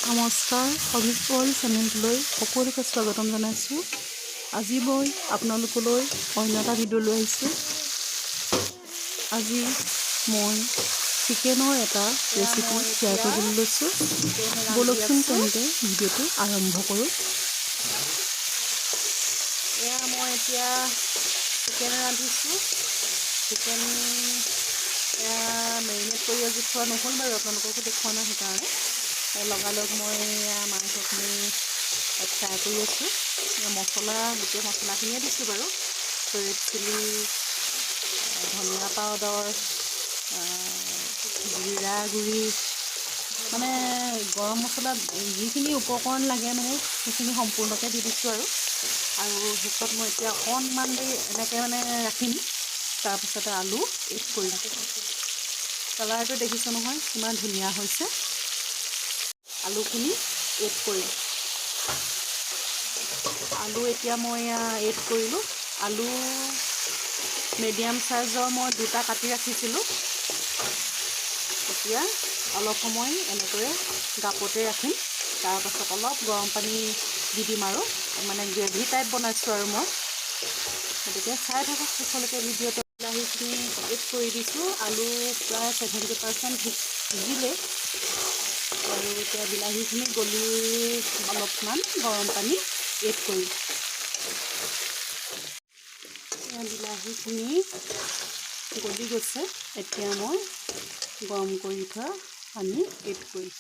নমস্কাৰ, অভিজ্ঞল চেনেললৈ সকলোকে স্বাগতম জনাইছোঁ। আজি মই আপোনালোকলৈ অন্য এটা ভিডিঅ' লৈ আহিছোঁ। আজি মই চিকেনৰ এটা ৰেচিপি শ্বেয়াৰ কৰিবলৈ লৈছোঁ। ব'লকচোন তেন্তে ভিডিঅ'টো আৰম্ভ কৰোঁ। মই এতিয়া চিকেন ৰান্ধিছোঁ। চিকেন মেৰিনেট কৰি আজি খোৱা নহ'ল বাৰু, আপোনালোককো দেখুওৱা নাই, সেইকাৰণে লগালগ মই মাংসখিনি ফ্ৰাই কৰি আছোঁ। মছলা গোটেই মছলাখিনিয়ে দিছোঁ বাৰু, ৰেড চিলি, ধনিয়া পাউডাৰ, জিৰা গুড়ি, মানে গৰম মছলা যিখিনি উপকৰণ লাগে মানে সেইখিনি সম্পূৰ্ণকৈ দি দিছোঁ আৰু শেষত মই এতিয়া অকণমান দেৰি এনেকৈ ৰাখিম। তাৰপিছতে আলু এড কৰিম। কালাৰটো দেখিছোঁ নহয় কিমান ধুনীয়া হৈছে। আলুখিনি এড কৰিম। আলু এতিয়া মই এড কৰিলোঁ। আলু মিডিয়াম চাইজৰ মই দুটা কাটি ৰাখিছিলোঁ। এতিয়া অলপ সময় এনেকৈ গাপতে ৰাখিম। তাৰপাছত অলপ গৰম পানী দি দিম আৰু গ্ৰেভি টাইপ বনাইছোঁ আৰু মই, গতিকে চাই থাকক শেষলৈকে ভিডিঅ'টো। বিলাহীখিনি এড কৰি দিছোঁ। আলু প্ৰায় 70% সিজিলে আৰু এতিয়া বিলাহীখিনি গলি অলপমান গৰম পানী এড কৰিম। বিলাহীখিনি গলি গৈছে, এতিয়া মই গৰম কৰি থোৱা পানী এড কৰিম।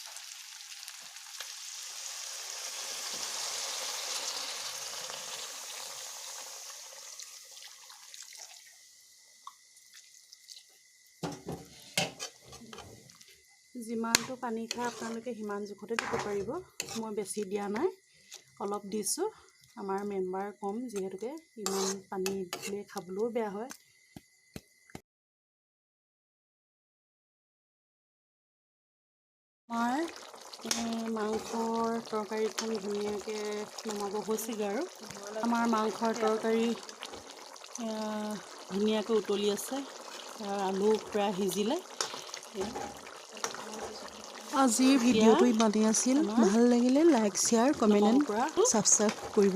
যিমানটো পানী খায় আপোনালোকে সিমান জোখতে দিব পাৰিব। মই বেছি দিয়া নাই, অলপ দিছোঁ। আমাৰ মেম্বাৰ কম যিহেতুকে ইমান পানী দিলে খাবলৈও বেয়া হয়। আমাৰ মাংসৰ তৰকাৰীখন ধুনীয়াকৈ নমাব হৈছেগৈ আৰু আমাৰ মাংসৰ তৰকাৰী ধুনীয়াকৈ উতলি আছে। আলু প্ৰায় সিজিলে। আজিৰ ভিডিঅ'টো ইমানেই আছিল। ভাল লাগিলে like, share, comment and subscribe কৰিব।